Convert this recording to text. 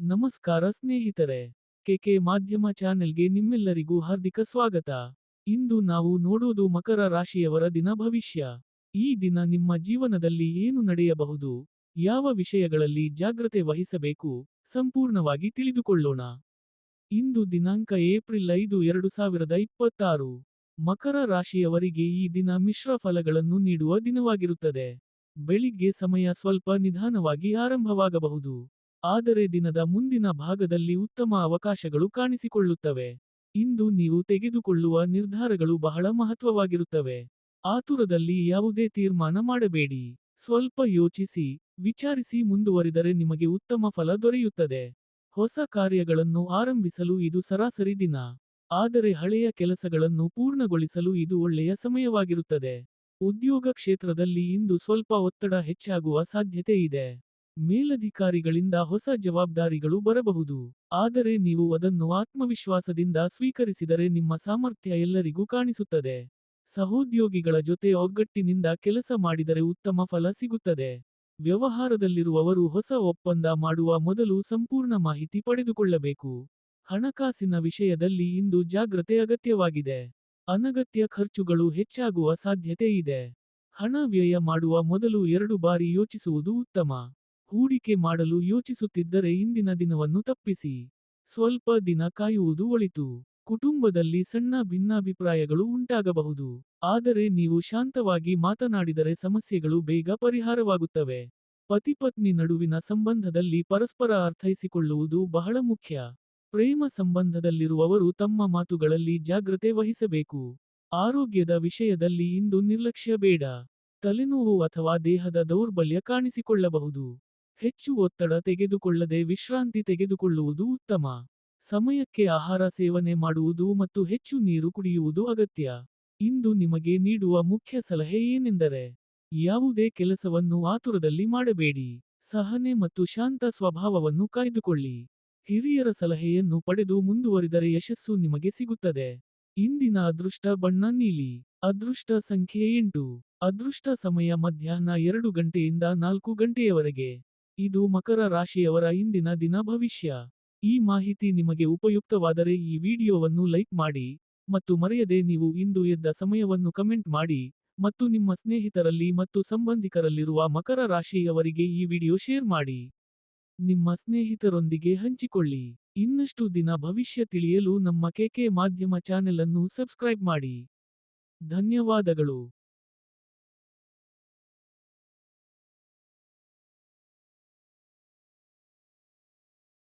ನಮಸ್ಕಾರ ಸ್ನೇಹಿತರೆ. ಕೆಕೆ ಮಾಧ್ಯಮ ಚಾನೆಲ್ಗೆ ನಿಮ್ಮೆಲ್ಲರಿಗೂ ಹಾರ್ದಿಕ ಸ್ವಾಗತ. ಇಂದು ನಾವು ನೋಡೋದು ಮಕರ ರಾಶಿಯವರ ದಿನ ಭವಿಷ್ಯ. ಈ ದಿನ ನಿಮ್ಮ ಜೀವನದಲ್ಲಿ ಏನು ನಡೆಯಬಹುದು, ಯಾವ ವಿಷಯಗಳಲ್ಲಿ ಜಾಗ್ರತೆ ವಹಿಸಬೇಕು, ಸಂಪೂರ್ಣವಾಗಿ ತಿಳಿದುಕೊಳ್ಳೋಣ. ಇಂದು ದಿನಾಂಕ ಏಪ್ರಿಲ್ 5, 2026. ಮಕರ ರಾಶಿಯವರಿಗೆ ಈ ದಿನ ಮಿಶ್ರ ಫಲಗಳನ್ನು ನೀಡುವ ದಿನವಾಗಿರುತ್ತದೆ. ಬೆಳಿಗ್ಗೆ ಸಮಯ ಸ್ವಲ್ಪ ನಿಧಾನವಾಗಿ ಆರಂಭವಾಗಬಹುದು. ಆದರೆ ದಿನದ ಮುಂದಿನ ಭಾಗದಲ್ಲಿ ಉತ್ತಮ ಅವಕಾಶಗಳು ಕಾಣಿಸಿಕೊಳ್ಳುತ್ತವೆ. ಇಂದು ನೀವು ತೆಗೆದುಕೊಳ್ಳುವ ನಿರ್ಧಾರಗಳು ಬಹಳ ಮಹತ್ವವಾಗಿರುತ್ತವೆ. ಆತುರದಲ್ಲಿ ಯಾವುದೇ ತೀರ್ಮಾನ ಮಾಡಬೇಡಿ. ಸ್ವಲ್ಪ ಯೋಚಿಸಿ, ವಿಚಾರಿಸಿ ಮುಂದುವರಿದರೆ ನಿಮಗೆ ಉತ್ತಮ ಫಲ ದೊರೆಯುತ್ತದೆ. ಹೊಸ ಕಾರ್ಯಗಳನ್ನು ಆರಂಭಿಸಲು ಇದು ಸರಾಸರಿ ದಿನ. ಆದರೆ ಹಳೆಯ ಕೆಲಸಗಳನ್ನು ಪೂರ್ಣಗೊಳಿಸಲು ಇದು ಒಳ್ಳೆಯ ಸಮಯವಾಗಿರುತ್ತದೆ. ಉದ್ಯೋಗ ಕ್ಷೇತ್ರದಲ್ಲಿ ಇಂದು ಸ್ವಲ್ಪ ಒತ್ತಡ ಹೆಚ್ಚಾಗುವ ಸಾಧ್ಯತೆ ಇದೆ. ಮೇಲಧಿಕಾರಿಗಳಿಂದ ಹೊಸ ಜವಾಬ್ದಾರಿಗಳು ಬರಬಹುದು. ಆದರೆ ನೀವು ಅದನ್ನು ಆತ್ಮವಿಶ್ವಾಸದಿಂದ ಸ್ವೀಕರಿಸಿದರೆ ನಿಮ್ಮ ಸಾಮರ್ಥ್ಯ ಎಲ್ಲರಿಗೂ ಕಾಣಿಸುತ್ತದೆ. ಸಹೋದ್ಯೋಗಿಗಳ ಜೊತೆ ಒಗ್ಗಟ್ಟಿನಿಂದ ಕೆಲಸ ಮಾಡಿದರೆ ಉತ್ತಮ ಫಲ ಸಿಗುತ್ತದೆ. ವ್ಯವಹಾರದಲ್ಲಿರುವವರು ಹೊಸ ಒಪ್ಪಂದ ಮಾಡುವ ಮೊದಲು ಸಂಪೂರ್ಣ ಮಾಹಿತಿ ಪಡೆದುಕೊಳ್ಳಬೇಕು. ಹಣಕಾಸಿನ ವಿಷಯದಲ್ಲಿ ಇಂದು ಜಾಗ್ರತೆ ಅಗತ್ಯವಾಗಿದೆ. ಅನಗತ್ಯ ಖರ್ಚುಗಳು ಹೆಚ್ಚಾಗುವ ಸಾಧ್ಯತೆ ಇದೆ. ಹಣ ವ್ಯಯ ಮಾಡುವ ಮೊದಲು 2 ಬಾರಿ ಯೋಚಿಸುವುದು ಉತ್ತಮ. ಹೂಡಿಕೆ ಮಾಡಲು ಯೋಚಿಸುತ್ತಿದ್ದರೆ ಇಂದಿನ ದಿನವನ್ನು ತಪ್ಪಿಸಿ. ಸ್ವಲ್ಪ ದಿನ ಕಾಯುವುದು ಒಳಿತು. ಕುಟುಂಬದಲ್ಲಿ ಸಣ್ಣ ಭಿನ್ನಾಭಿಪ್ರಾಯಗಳು ಉಂಟಾಗಬಹುದು. ಆದರೆ ನೀವು ಶಾಂತವಾಗಿ ಮಾತನಾಡಿದರೆ ಸಮಸ್ಯೆಗಳು ಬೇಗ ಪರಿಹಾರವಾಗುತ್ತವೆ. ಪತಿಪತ್ನಿ ನಡುವಿನ ಸಂಬಂಧದಲ್ಲಿ ಪರಸ್ಪರ ಅರ್ಥೈಸಿಕೊಳ್ಳುವುದು ಬಹಳ ಮುಖ್ಯ. ಪ್ರೇಮ ಸಂಬಂಧದಲ್ಲಿರುವವರು ತಮ್ಮ ಮಾತುಗಳಲ್ಲಿ ಜಾಗ್ರತೆ ವಹಿಸಬೇಕು. ಆರೋಗ್ಯದ ವಿಷಯದಲ್ಲಿ ಇಂದು ನಿರ್ಲಕ್ಷ್ಯ ಬೇಡ. ತಲೆನೋವು ಅಥವಾ ದೇಹದ ದೌರ್ಬಲ್ಯ ಕಾಣಿಸಿಕೊಳ್ಳಬಹುದು. ಹೆಚ್ಚು ಒತ್ತಡ ತೆಗೆದುಕೊಳ್ಳದೆ ವಿಶ್ರಾಂತಿ ತೆಗೆದುಕೊಳ್ಳುವುದು ಉತ್ತಮ. ಸಮಯಕ್ಕೆ ಆಹಾರ ಸೇವನೆ ಮಾಡುವುದು ಮತ್ತು ಹೆಚ್ಚು ನೀರು ಕುಡಿಯುವುದು ಅಗತ್ಯ. ಇಂದು ನಿಮಗೆ ನೀಡುವ ಮುಖ್ಯ ಸಲಹೆ ಏನೆಂದರೆ, ಯಾವುದೇ ಕೆಲಸವನ್ನು ಆತುರದಲ್ಲಿ ಮಾಡಬೇಡಿ. ಸಹನೆ ಮತ್ತು ಶಾಂತ ಸ್ವಭಾವವನ್ನು ಕಾಯ್ದುಕೊಳ್ಳಿ. ಹಿರಿಯರ ಸಲಹೆಯನ್ನು ಪಡೆದು ಮುಂದುವರಿದರೆ ಯಶಸ್ಸು ನಿಮಗೆ ಸಿಗುತ್ತದೆ. ಇಂದಿನ ಅದೃಷ್ಟ ಬಣ್ಣ ನೀಲಿ. ಅದೃಷ್ಟ ಸಂಖ್ಯೆ 8. ಅದೃಷ್ಟ ಸಮಯ ಮಧ್ಯಾಹ್ನ 2 ಗಂಟೆಯಿಂದ 4 ಗಂಟೆಯವರೆಗೆ. ಇದು ಮಕರ ರಾಶಿಯವರ ಇಂದಿನ ದಿನ ಭವಿಷ್ಯ. ಈ ಮಾಹಿತಿ ನಿಮಗೆ ಉಪಯುಕ್ತವಾದರೆ ಈ ವಿಡಿಯೋವನ್ನು ಲೈಕ್ ಮಾಡಿ, ಮತ್ತು ಮರೆಯದೆ ನೀವು ಇಂದು ಎದ್ದ ಸಮಯವನ್ನು ಕಮೆಂಟ್ ಮಾಡಿ, ಮತ್ತು ನಿಮ್ಮ ಸ್ನೇಹಿತರಲ್ಲಿ ಮತ್ತು ಸಂಬಂಧಿಕರಲ್ಲಿರುವ ಮಕರ ರಾಶಿಯವರಿಗೆ ಈ ವಿಡಿಯೋ ಶೇರ್ ಮಾಡಿ. ನಿಮ್ಮ ಸ್ನೇಹಿತರೊಂದಿಗೆ ಹಂಚಿಕೊಳ್ಳಿ. ಇನ್ನಷ್ಟು ದಿನ ಭವಿಷ್ಯ ತಿಳಿಯಲು ನಮ್ಮ ಕೆಕೆ ಮಾಧ್ಯಮ ಚಾನೆಲ್ ಅನ್ನು ಸಬ್ಸ್ಕ್ರೈಬ್ ಮಾಡಿ. ಧನ್ಯವಾದಗಳು.